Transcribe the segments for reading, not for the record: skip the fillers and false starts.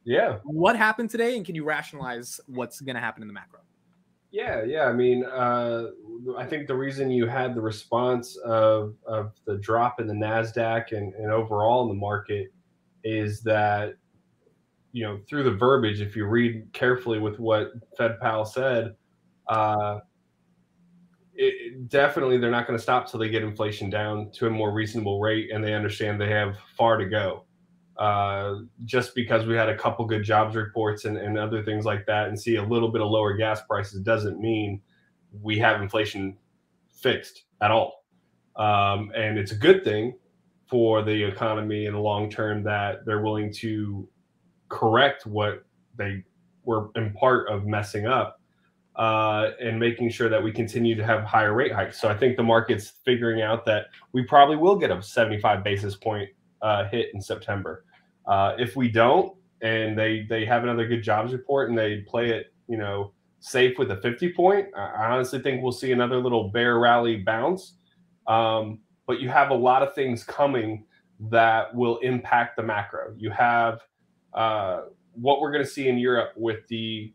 Yeah. What happened today, and can you rationalize what's going to happen in the macro? Yeah. I mean, I think the reason you had the response of the drop in the NASDAQ and overall in the market is that, through the verbiage, if you read carefully with what Fed Powell said, uh, definitely they're not going to stop till they get inflation down to a more reasonable rate and they understand they have far to go. Just because we had a couple good jobs reports and other things like that and see a little bit of lower gas prices doesn't mean we have inflation fixed at all. And it's a good thing for the economy in the long term that they're willing to correct what they were in part of messing up, and making sure that we continue to have higher rate hikes. So I think the market's figuring out that we probably will get a 75 basis point hit in September. If we don't, and they have another good jobs report and they play it, safe with a 50 point, I honestly think we'll see another little bear rally bounce. But you have a lot of things coming that will impact the macro. You have what we're going to see in Europe with the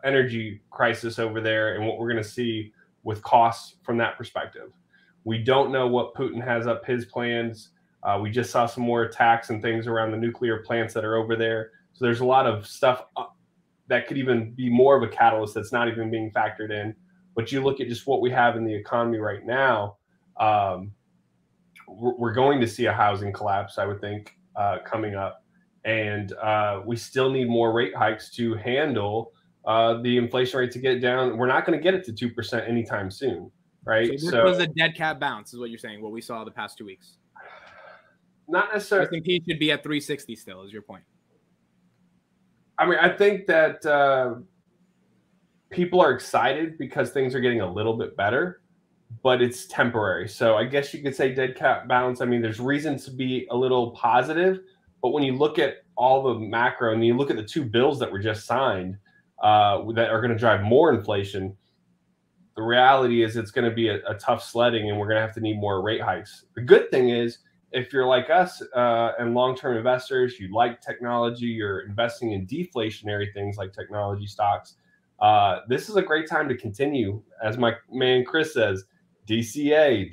energy crisis over there and what we're going to see with costs from that perspective. We don't know what Putin has up his plans. We just saw some more attacks and things around the nuclear plants that are over there. So there's a lot of stuff that could even be more of a catalyst that's not even being factored in. But you look at just what we have in the economy right now, we're going to see a housing collapse, I would think, coming up. And we still need more rate hikes to handle the inflation rate to get down. We're not going to get it to 2% anytime soon, right? So this was a dead cat bounce, is what you're saying, what we saw the past 2 weeks. Not necessarily. S&P should be at 360 still, is your point. I mean, I think that people are excited because things are getting a little bit better, but it's temporary. So I guess you could say dead cat bounce. I mean, there's reasons to be a little positive, but when you look at all the macro and you look at the two bills that were just signed that are going to drive more inflation, the reality is it's going to be a tough sledding and we're going to have to need more rate hikes. The good thing is, if you're like us and long-term investors, you like technology, you're investing in deflationary things like technology stocks, this is a great time to continue. As my man Chris says, DCA.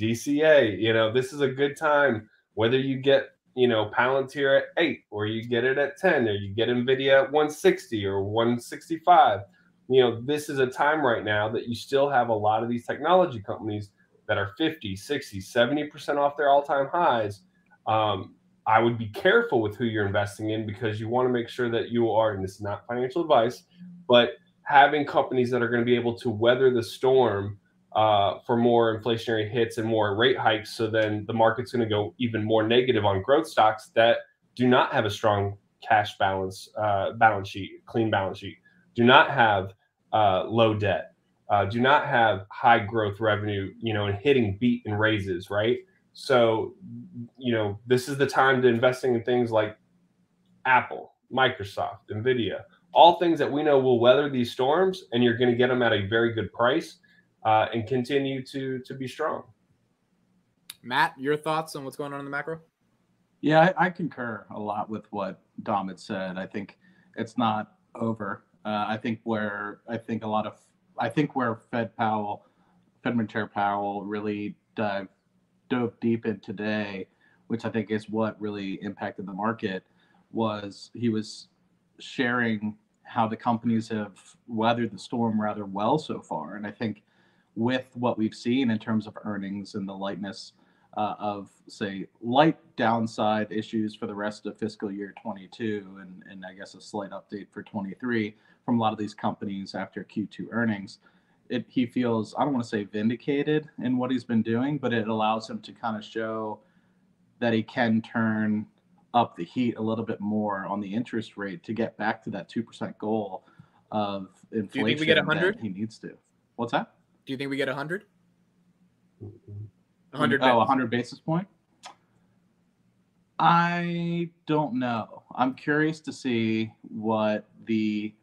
This is a good time, whether you get, Palantir at 8 or you get it at 10 or you get NVIDIA at 160 or 165. This is a time right now that you still have a lot of these technology companies that are 50, 60, 70% off their all-time highs. I would be careful with who you're investing in because you want to make sure that you are, and this is not financial advice, but having companies that are going to be able to weather the storm for more inflationary hits and more rate hikes. So then the market's going to go even more negative on growth stocks that do not have a strong cash balance sheet, clean balance sheet, do not have low debt, do not have high growth revenue, and hitting beat and raises, right? So, this is the time to investing in things like Apple, Microsoft, NVIDIA, all things that we know will weather these storms, and you're going to get them at a very good price and continue to be strong. Matt, your thoughts on what's going on in the macro? Yeah, I concur a lot with what Dom had said. I think it's not over. I think where Fed Chair Powell really dove deep in today, which I think is what really impacted the market, was he was sharing how the companies have weathered the storm rather well so far. And I think with what we've seen in terms of earnings and the lightness of, say, light downside issues for the rest of fiscal year 22, and I guess a slight update for 23 from a lot of these companies after Q2 earnings, he feels, I don't want to say vindicated in what he's been doing, but it allows him to kind of show that he can turn up the heat a little bit more on the interest rate to get back to that 2% goal of inflation. Do you think we get 100? He needs to. What's that? Do you think we get 100? 100 basis point? I don't know. I'm curious to see what the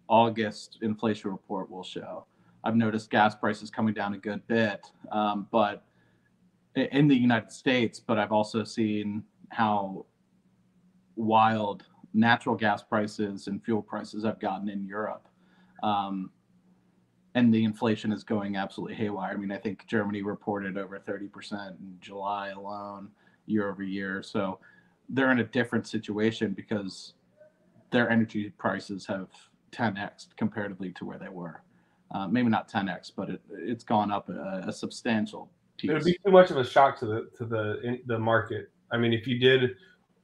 August inflation report will show. I've noticed gas prices coming down a good bit, but in the United States, but I've also seen how wild natural gas prices and fuel prices have gotten in Europe. And the inflation is going absolutely haywire. I mean, I think Germany reported over 30% in July alone, year over year. So they're in a different situation because their energy prices have 10x comparatively to where they were. Maybe not 10x, but it's gone up a substantial piece. It would be too much of a shock to the market. I mean, if you did,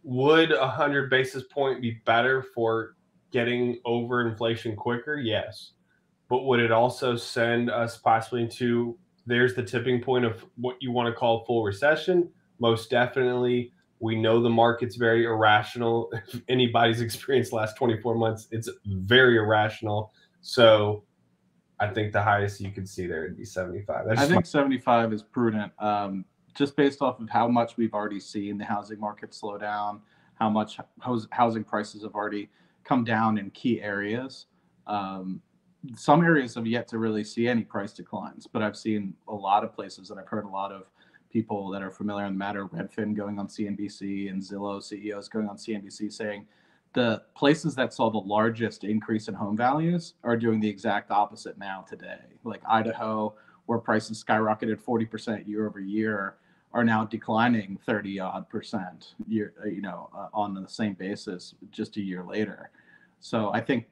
would 100 basis point be better for getting over inflation quicker? Yes. But would it also send us possibly into, there's the tipping point of what you want to call full recession? Most definitely. We know the market's very irrational. If anybody's experienced the last 24 months, it's very irrational. So I think the highest you could see there would be 75. I think 75 is prudent, just based off of how much we've already seen the housing market slow down, how much housing prices have already come down in key areas. Some areas have yet to really see any price declines, but I've seen a lot of places, and I've heard a lot of people that are familiar in the matter, Redfin going on CNBC and Zillow CEOs going on CNBC saying the places that saw the largest increase in home values are doing the exact opposite now today. Like Idaho, where prices skyrocketed 40% year over year, are now declining 30-odd% on the same basis just a year later. So I think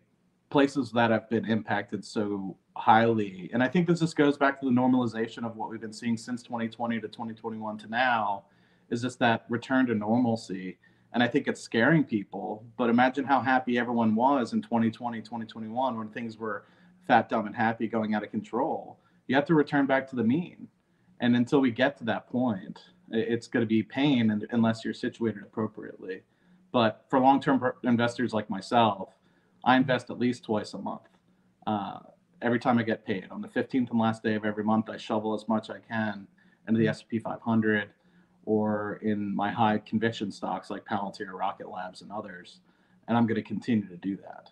places that have been impacted so highly, and I think this just goes back to the normalization of what we've been seeing since 2020 to 2021 to now, is just that return to normalcy. And I think it's scaring people, but imagine how happy everyone was in 2020, 2021, when things were fat, dumb, and happy going out of control. You have to return back to the mean. And until we get to that point, it's going to be pain unless you're situated appropriately. But for long-term investors like myself, I invest at least twice a month. Every time I get paid, on the 15th and last day of every month, I shovel as much as I can into the S&P 500 or in my high conviction stocks like Palantir, Rocket Labs, and others. And I'm going to continue to do that.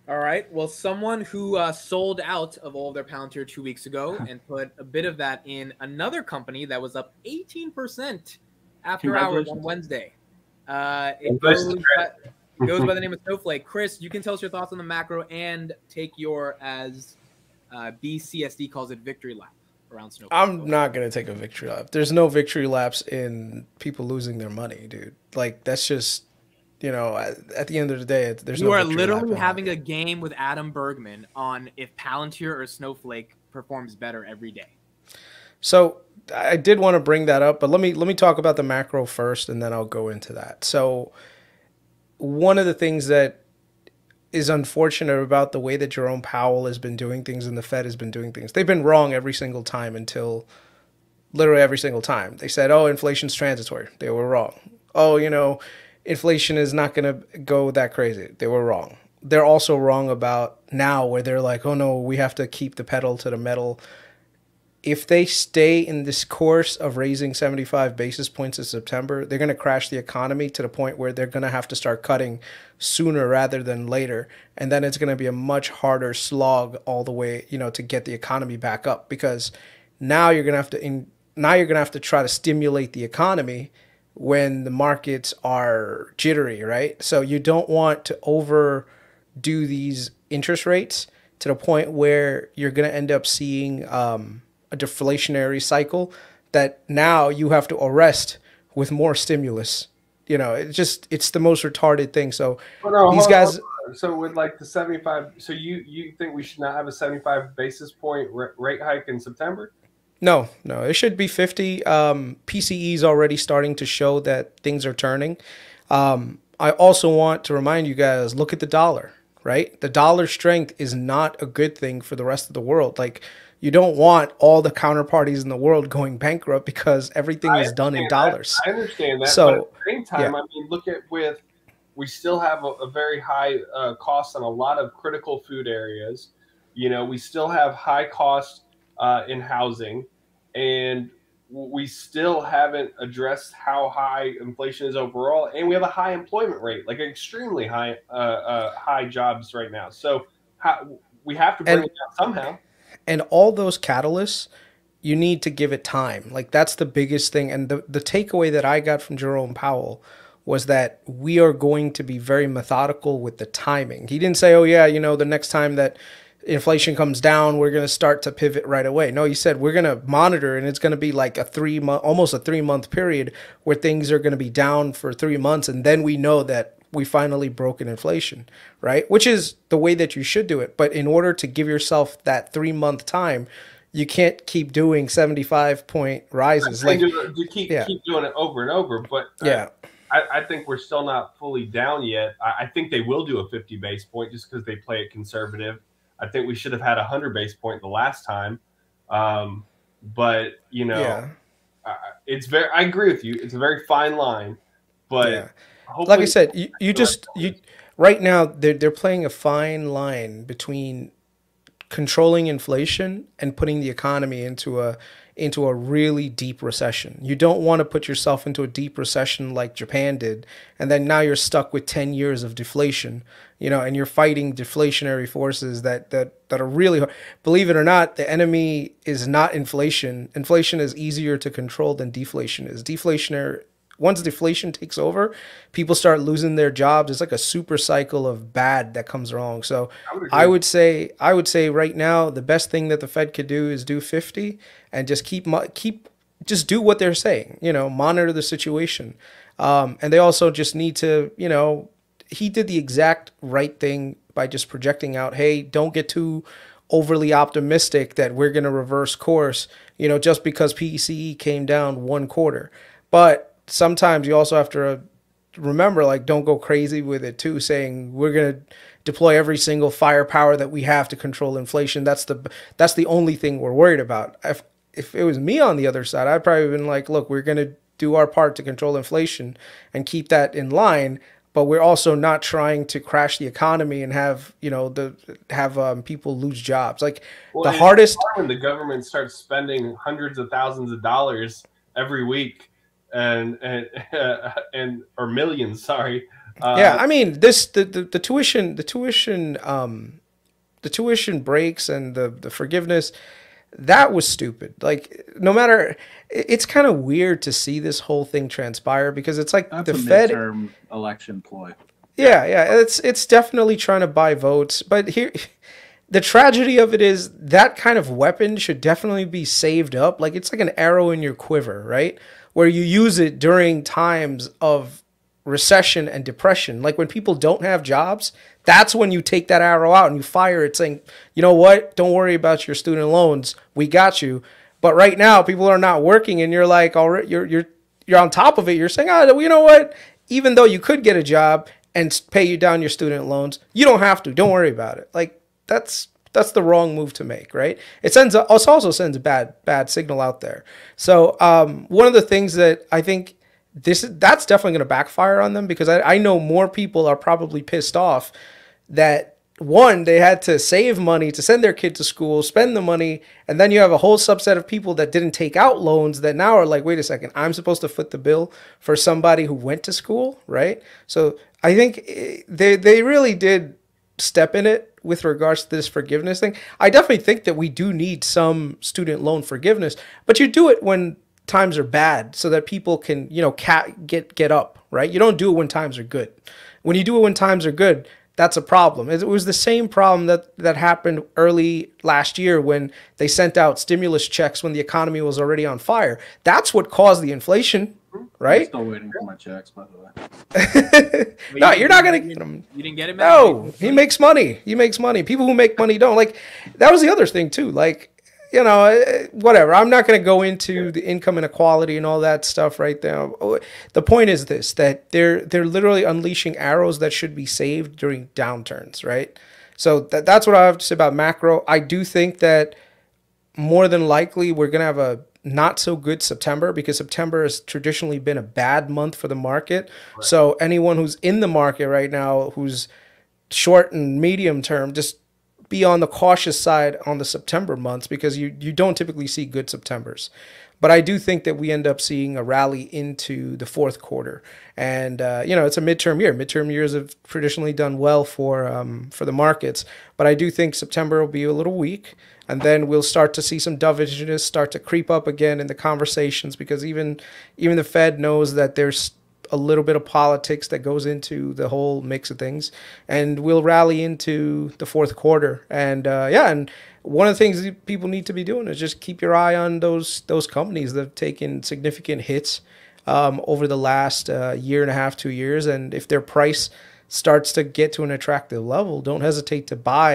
All right. Well, someone who sold out of all of their Palantir 2 weeks ago and put a bit of that in another company that was up 18% after hours on Wednesday. It goes by the name of Snowflake. Chris, you can tell us your thoughts on the macro and take your, as BCSD calls it, victory lap around Snowflake. I'm not going to take a victory lap. There's no victory laps in people losing their money, dude. Like, that's just, at the end of the day, there's no You are victory literally lap having a game with Adam Bergman on if Palantir or Snowflake performs better every day. So I did want to bring that up, but let me talk about the macro first, and then I'll go into that. So one of the things that is unfortunate about the way that Jerome Powell has been doing things and the Fed has been doing things, they've been wrong every single time until literally every single time. They said, oh, inflation's transitory. They were wrong. Oh, inflation is not going to go that crazy. They were wrong. They're also wrong about now where they're like, oh, no, we have to keep the pedal to the metal. If they stay in this course of raising 75 basis points in September, they're going to crash the economy to the point where they're going to have to start cutting sooner rather than later. And then it's going to be a much harder slog all the way, to get the economy back up, because now you're going to have to try to stimulate the economy when the markets are jittery, right? So you don't want to overdo these interest rates to the point where you're going to end up seeing a deflationary cycle that now you have to arrest with more stimulus. It's the most retarded thing. So these guys. So with like the 75, so you think we should not have a 75 basis point rate hike in September? No, it should be 50. PCE is already starting to show that things are turning. I also want to remind you guys, look at the dollar, right? The dollar strength is not a good thing for the rest of the world. Like, you don't want all the counterparties in the world going bankrupt because everything is done in dollars. I understand that. So, but at the same time, I mean, look at we still have a very high cost on a lot of critical food areas. We still have high cost in housing, and we still haven't addressed how high inflation is overall. And we have a high employment rate, like extremely high jobs right now. So we have to bring it down somehow. And all those catalysts, you need to give it time. Like, that's the biggest thing. And the takeaway that I got from Jerome Powell was that we are going to be very methodical with the timing. He didn't say, oh yeah, you know, the next time that inflation comes down, we're going to start to pivot right away. No, he said we're going to monitor, and it's going to be like almost a 3-month period where things are going to be down for 3 months. And then we know that we finally broken inflation, right? Which is the way that you should do it. But in order to give yourself that 3-month time, you can't keep doing 75-point rises. Like you keep doing it over and over. But yeah, I think we're still not fully down yet. I think they will do a 50 base point just because they play it conservative. I think we should have had 100 base point the last time. But, you know, it's very, I agree with you. It's a very fine line. But like I said, you right now they're playing a fine line between controlling inflation and putting the economy into a really deep recession. You don't want to put yourself into a deep recession like Japan did, and then now you're stuck with 10 years of deflation, you know, and you're fighting deflationary forces that are really hard. Believe it or not, the enemy is not inflation. Inflation is easier to control than deflation is. Once deflation takes over, people start losing their jobs. It's like a super cycle of bad that comes along. So I would say right now the best thing that the Fed could do is do 50 and just just do what they're saying. You know, monitor the situation, and they also just need to, you know, he did the exact right thing by just projecting out, hey, don't get too overly optimistic that we're going to reverse course, you know, just because PCE came down 1/4. But sometimes you also have to remember, like, don't go crazy with it too, saying we're going to deploy every single firepower that we have to control inflation. That's the only thing we're worried about. If it was me on the other side, I'd probably been like, look, we're going to do our part to control inflation and keep that in line, but we're also not trying to crash the economy and have, you know, people lose jobs. Like, the hardest when the government starts spending hundreds of thousands of dollars every week and or millions, sorry. I mean, the tuition breaks and the forgiveness, that was stupid. Like, no matter, it's kind of weird to see this whole thing transpire because it's like that's the a Fed midterm election ploy. Yeah, it's definitely trying to buy votes, but here the tragedy of it is that kind of weapon should definitely be saved up. Like, it's like an arrow in your quiver, right? Where you use it during times of recession and depression. Like, when people don't have jobs, that's when you take that arrow out and you fire it saying, you know what, don't worry about your student loans, we got you. But right now people are not working and you're like, already you're on top of it. You're saying, oh, you know what, even though you could get a job and pay you down your student loans, you don't have to, don't worry about it. Like, that's the wrong move to make, right? It also sends a bad signal out there. So one of the things that I think that's definitely going to backfire on them, because I know more people are probably pissed off that, one, they had to save money to send their kid to school, spend the money, and then you have a whole subset of people that didn't take out loans that now are like, wait a second, I'm supposed to foot the bill for somebody who went to school, right? So I think they really did step in it with regards to this forgiveness thing. I definitely think that we do need some student loan forgiveness, but you do it when times are bad so that people can, you know, get up, right? You don't do it when times are good. When you do it when times are good, that's a problem. It was the same problem that happened early last year when they sent out stimulus checks when the economy was already on fire. That's what caused the inflation, right? I'm still waiting for my checks, by the way. No, you're not going to get them. You didn't get it, man? No, he makes money. He makes money. People who make money don't. Like, that was the other thing too. Like, you know, whatever. I'm not going to go into the income inequality and all that stuff right now. The point is this, that they're literally unleashing arrows that should be saved during downturns, right? So that's what I have to say about macro. I do think that more than likely we're going to have a not so good September, because September has traditionally been a bad month for the market. Right. So anyone who's in the market right now, who's short and medium term, just be on the cautious side on the September months, because you don't typically see good Septembers. But I do think that we end up seeing a rally into the fourth quarter. And, you know, it's a midterm year. Midterm years have traditionally done well for the markets. But I do think September will be a little weak. And then we'll start to see some dovishness start to creep up again in the conversations, because even the Fed knows that there's a little bit of politics that goes into the whole mix of things, and we'll rally into the fourth quarter. And and one of the things that people need to be doing is just keep your eye on those companies that have taken significant hits over the last year and a half, 2 years. And if their price starts to get to an attractive level, don't hesitate to buy.